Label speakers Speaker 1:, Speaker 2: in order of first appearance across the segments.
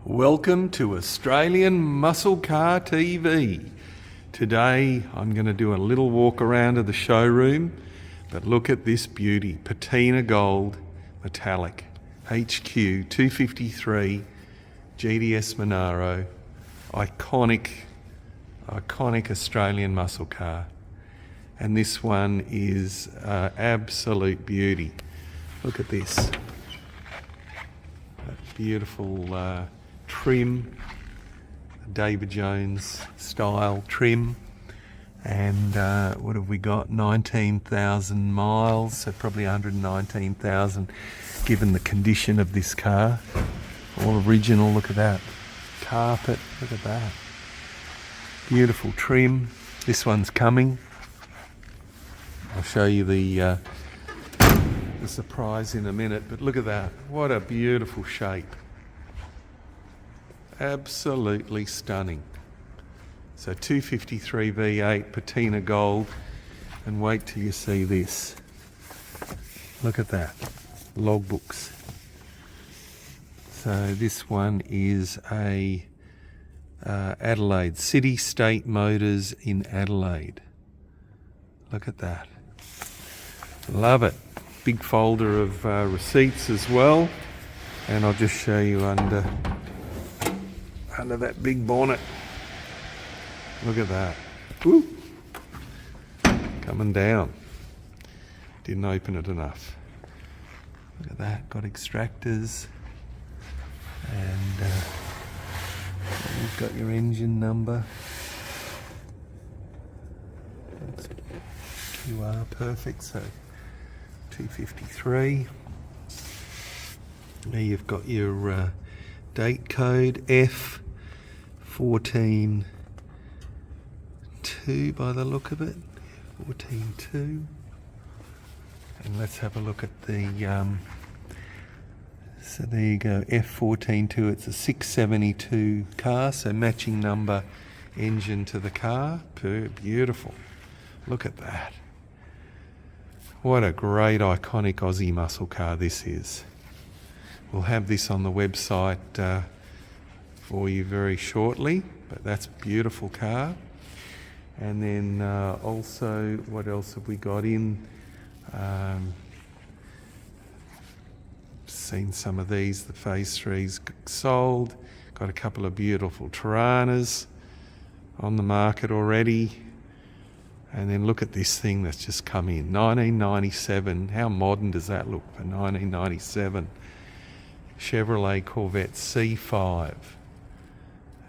Speaker 1: Welcome to Australian Muscle Car TV. Today I'm going to do a little walk around of the showroom, but look at this beauty, Patina Gold Metallic HQ 253 GTS Monaro, iconic Australian muscle car. And this one is absolute beauty. Look at this. That beautiful trim, David Jones style trim. And what have we got? 19,000 miles, so probably 119,000 given the condition of this car. All original, look at that. Carpet, look at that. Beautiful trim. This one's coming. I'll show you the surprise in a minute, but look at that. What a beautiful shape. Absolutely stunning. So 253 V8 Patina Gold, and wait till you see this. Look at that. Logbooks. So this one is a Adelaide, City State Motors in Adelaide. Look at that. Love it. Big folder of receipts as well, and I'll just show you under that big bonnet. Look at that. Woo. Coming down. Didn't open it enough. Look at that. Got extractors, and you've got your engine number. That's QR, perfect. So 253. There you've got your date code F142 by the look of it. 142. And let's have a look at the so there you go, F142. It's a 672 car, so matching number engine to the car. Beautiful. Look at that. What a great iconic Aussie muscle car this is. We'll have this on the website for you very shortly, but that's a beautiful car. And then also, what else have we got in? Seen some of these, the Phase 3's sold. Got a couple of beautiful Tiranas on the market already. And then look at this thing that's just come in, 1997. How modern does that look for 1997? Chevrolet Corvette C5.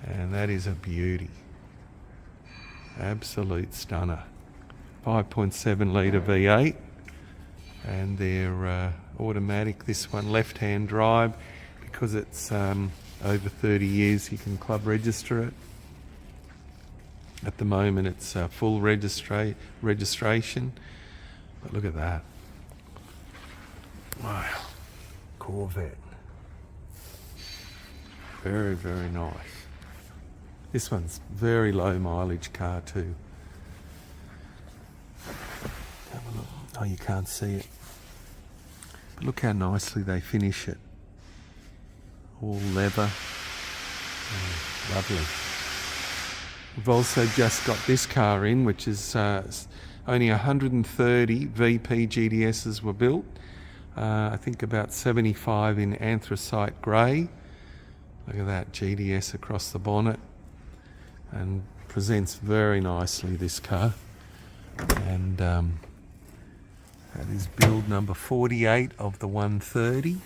Speaker 1: And that is a beauty. Absolute stunner. 5.7 litre V8. And they're automatic. This one left-hand drive. Because it's over 30 years, you can club register it. At the moment it's full registration, but look at that. Wow, Corvette. Very, very nice. This one's very low mileage car too. Have a look. Oh, you can't see it. But look how nicely they finish it. All leather. Oh, lovely. We've also just got this car in, which is only 130 VP GDSs were built. I think about 75 in anthracite grey. Look at that, GDS across the bonnet. And presents very nicely, this car. And that is build number 48 of the 130.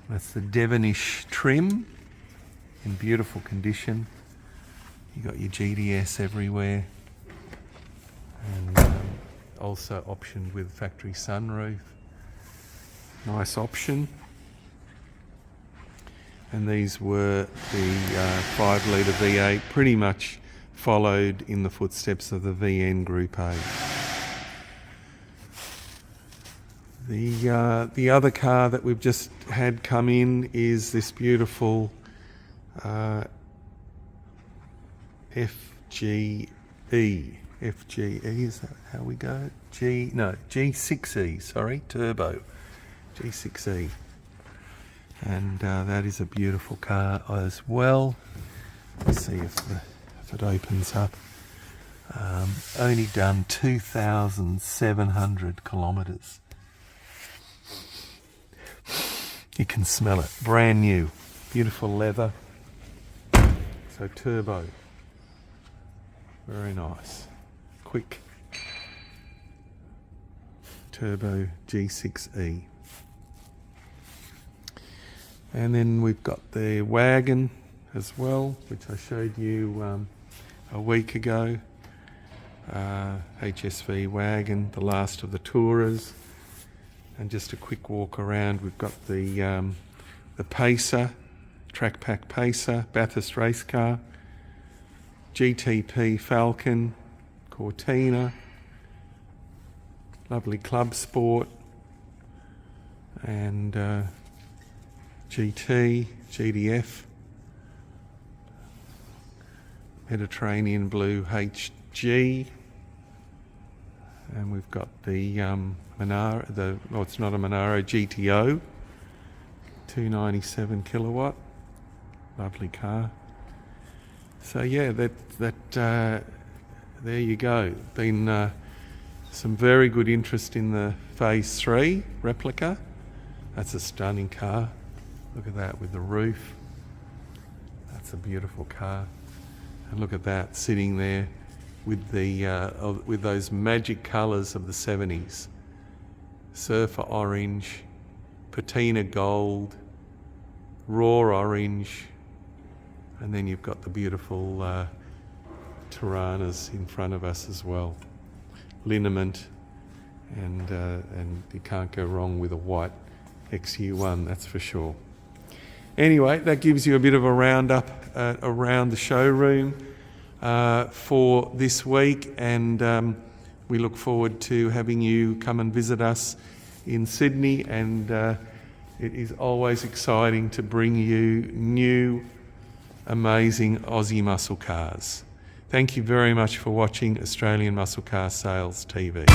Speaker 1: That's the Devonish trim in beautiful condition. You got your GDS everywhere, and also optioned with factory sunroof. Nice option. And these were the 5 litre V8, pretty much followed in the footsteps of the VN Group A. The other car that we've just had come in is this beautiful FGE, is that how we go? G6E, sorry, Turbo, G6E. And that is a beautiful car as well. Let's see if it opens up. Only done 2,700 kilometres. You can smell it. Brand new. Beautiful leather. So turbo. Very nice. Quick. Turbo G6E. And then we've got the wagon as well, which I showed you a week ago. HSV wagon, the last of the Tourers. And just a quick walk around, we've got the Pacer, Track Pack Pacer, Bathurst race car, GTP Falcon, Cortina, lovely Club Sport, and GT, GDF, Mediterranean Blue HG, and we've got the Monaro, it's not a Monaro, GTO, 297 kilowatt, lovely car. So yeah, there you go. Been some very good interest in the Phase 3 replica. That's a stunning car. Look at that with the roof. That's a beautiful car. And look at that sitting there with with those magic colours of the 70s. Surfer orange, patina gold, raw orange, and then you've got the beautiful Tiranas in front of us as well. Liniment, and you can't go wrong with a white XU1, that's for sure. Anyway, that gives you a bit of a roundup around the showroom for this week, and we look forward to having you come and visit us in Sydney, and it is always exciting to bring you new, amazing Aussie muscle cars. Thank you very much for watching Australian Muscle Car Sales TV.